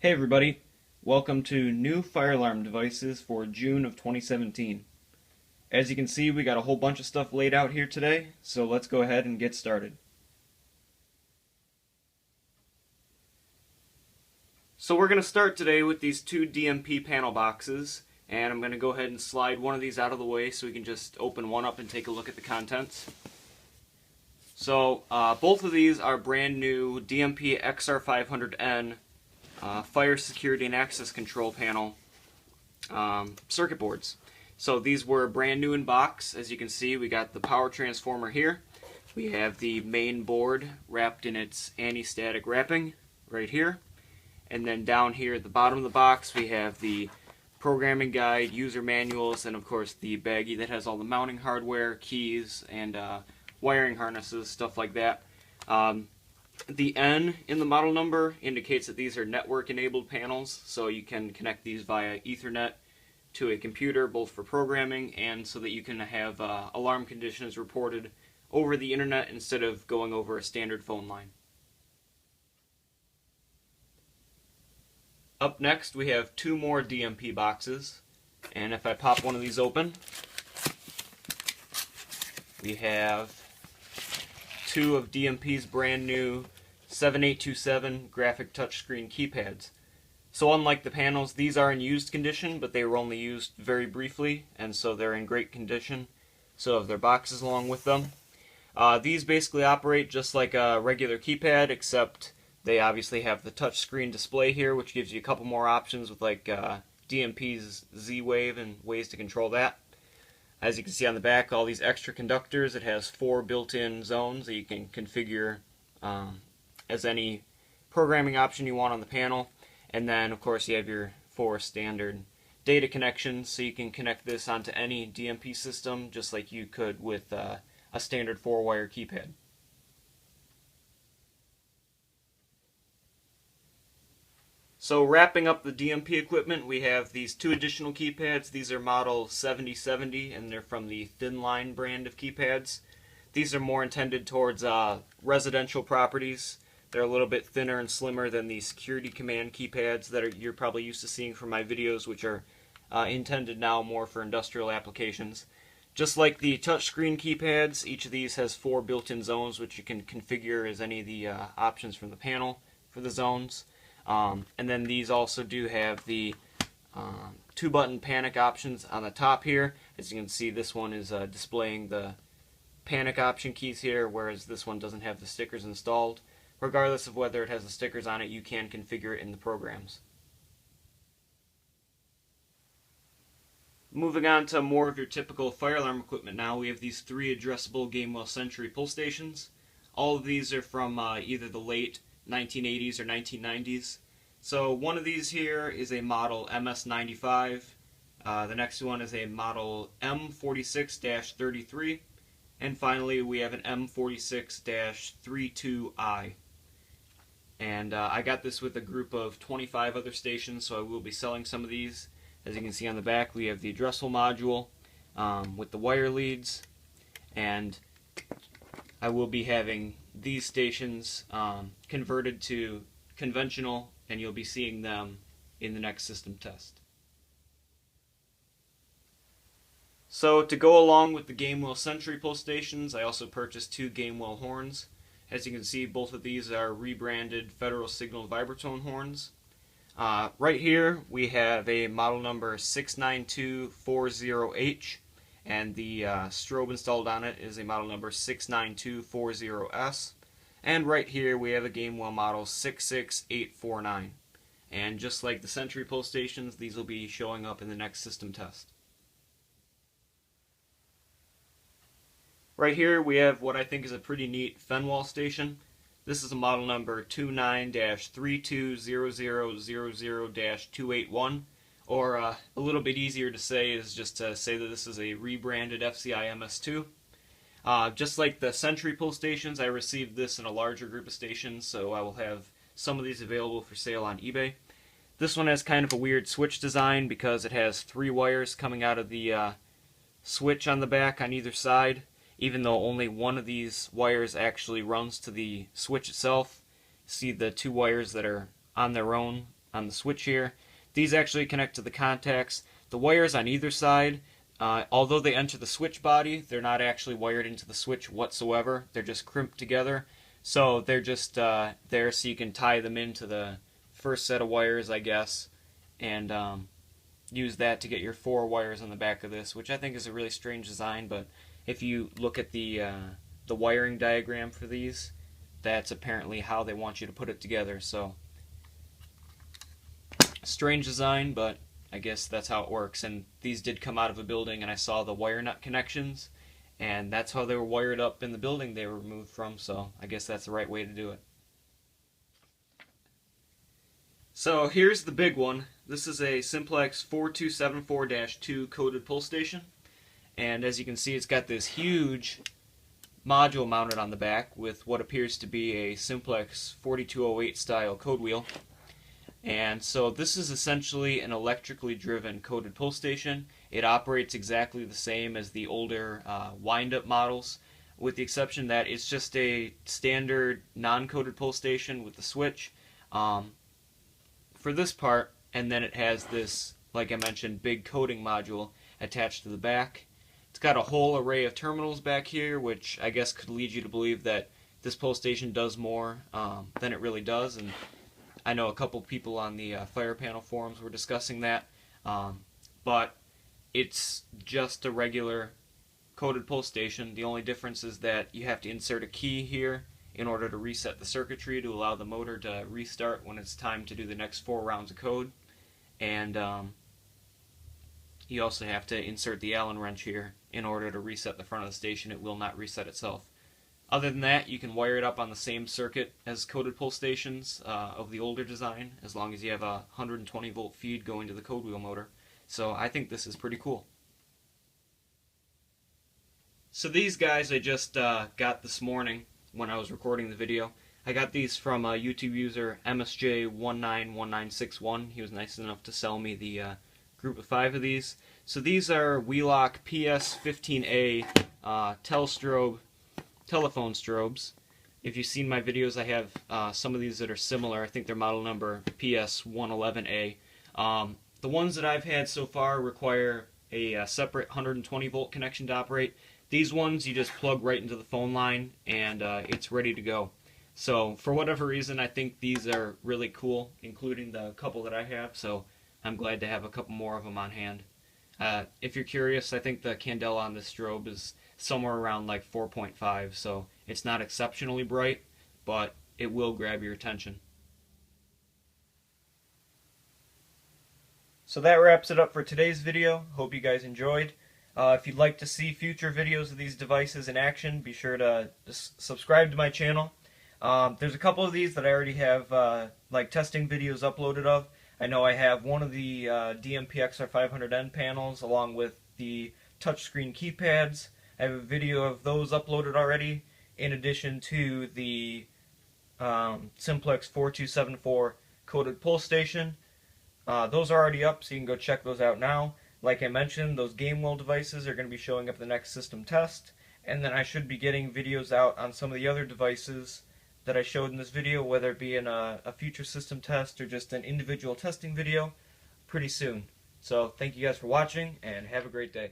Hey everybody, welcome to new fire alarm devices for June of 2017. As you can see, we got a whole bunch of stuff laid out here today, so let's go ahead and get started. So we're going to start today with these two DMP panel boxes, and I'm going to go ahead and slide one of these out of the way so we can just open one up and take a look at the contents. So both of these are brand new DMP XR500N fire security and access control panel circuit boards. So these were brand new in box. As you can see, we got the power transformer here. We have the main board wrapped in its anti-static wrapping right here. And then down here at the bottom of the box we have the programming guide, user manuals, and of course the baggie that has all the mounting hardware, keys, and wiring harnesses, stuff like that. The N in the model number indicates that these are network-enabled panels, so you can connect these via Ethernet to a computer, both for programming and so that you can have alarm conditions reported over the internet instead of going over a standard phone line. Up next we have two more DMP boxes, and if I pop one of these open, we have two of DMP's brand new 7827 graphic touchscreen keypads. So unlike the panels, these are in used condition, but they were only used very briefly, and so they're in great condition. So have their boxes along with them. These basically operate just like a regular keypad, except they obviously have the touchscreen display here, which gives you a couple more options with like DMP's Z-Wave and ways to control that. As you can see on the back, all these extra conductors, it has 4 built-in zones that you can configure as any programming option you want on the panel. And then, of course, you have your 4 standard data connections, so you can connect this onto any DMP system just like you could with a standard 4-wire keypad. So wrapping up the DMP equipment, we have these two additional keypads. These are model 7070, and they're from the Thin Line brand of keypads. These are more intended towards residential properties. They're a little bit thinner and slimmer than the security command keypads that you're probably used to seeing from my videos, which are intended now more for industrial applications. Just like the touchscreen keypads, each of these has 4 built-in zones, which you can configure as any of the options from the panel for the zones. And then these also do have the 2-button panic options on the top here. As you can see, this one is displaying the panic option keys here, whereas this one doesn't have the stickers installed. Regardless of whether it has the stickers on it, you can configure it in the programs. Moving on to more of your typical fire alarm equipment now, we have these 3 addressable Gamewell Sentry pull stations. All of these are from either the late 1980s or 1990s. So one of these here is a model MS95. The next one is a model M46-33. And finally we have an M46-32i. And I got this with a group of 25 other stations, so I will be selling some of these. As you can see on the back, we have the addressable module with the wire leads, and I will be having these stations converted to conventional, and you'll be seeing them in the next system test. So to go along with the Gamewell Sentry pull stations, I also purchased 2 Gamewell horns. As you can see, both of these are rebranded Federal Signal Vibratone horns. Right here we have a model number 69240H, and the strobe installed on it is a model number 69240S. And right here we have a Gamewell model 66849. And just like the Sentry pull stations, these will be showing up in the next system test. Right here we have what I think is a pretty neat Fenwall station. This is a model number 29-320000-281, or a little bit easier to say is just to say that this is a rebranded FCI MS2. Just like the Sentry pull stations, I received this in a larger group of stations, so I will have some of these available for sale on eBay. This one has kind of a weird switch design because it has 3 wires coming out of the switch on the back on either side. Even though only one of these wires actually runs to the switch itself. See the 2 wires that are on their own on the switch here. These actually connect to the contacts. The wires on either side, although they enter the switch body, they're not actually wired into the switch whatsoever. They're just crimped together. So they're just there so you can tie them into the first set of wires, I guess, and use that to get your 4 wires on the back of this, which I think is a really strange design, but if you look at the wiring diagram for these, that's apparently how they want you to put it together. So strange design, but I guess that's how it works. And these did come out of a building, and I saw the wire nut connections, and that's how they were wired up in the building they were removed from, so I guess that's the right way to do it. So here's the big one. This is a Simplex 4274-2 coded pull station, and as you can see, it's got this huge module mounted on the back with what appears to be a Simplex 4208 style code wheel. And so this is essentially an electrically driven coded pull station. It operates exactly the same as the older wind-up models, with the exception that it's just a standard non-coded pull station with the switch for this part, and then it has this, like I mentioned, big coding module attached to the back. It's got a whole array of terminals back here, which I guess could lead you to believe that this pull station does more than it really does, and I know a couple people on the fire panel forums were discussing that, but it's just a regular coded pull station. The only difference is that you have to insert a key here in order to reset the circuitry to allow the motor to restart when it's time to do the next 4 rounds of code, and you also have to insert the Allen wrench here in order to reset the front of the station. It will not reset itself. Other than that, you can wire it up on the same circuit as coded pull stations of the older design, as long as you have a 120 volt feed going to the code wheel motor. So I think this is pretty cool. So these guys I just got this morning when I was recording the video. I got these from a YouTube user, MSJ191961. He was nice enough to sell me the group of 5 of these. So these are Wheelock PS15A telephone strobes. If you've seen my videos, I have some of these that are similar. I think they're model number PS111A. The ones that I've had so far require a separate 120 volt connection to operate. These ones you just plug right into the phone line and it's ready to go. So for whatever reason, I think these are really cool, including the couple that I have, so I'm glad to have a couple more of them on hand. If you're curious, I think the candela on this strobe is somewhere around like 4.5, so it's not exceptionally bright, but it will grab your attention. So that wraps it up for today's video. Hope you guys enjoyed. If you'd like to see future videos of these devices in action, be sure to subscribe to my channel. There's a couple of these that I already have like testing videos uploaded of. I know I have one of the DMP-XR500N panels along with the touchscreen keypads. I have a video of those uploaded already, in addition to the Simplex 4274 coded pull station. Those are already up, so you can go check those out now. Like I mentioned, those Gamewell devices are going to be showing up in the next system test, and then I should be getting videos out on some of the other devices that I showed in this video, whether it be in a future system test or just an individual testing video, pretty soon. So thank you guys for watching, and have a great day.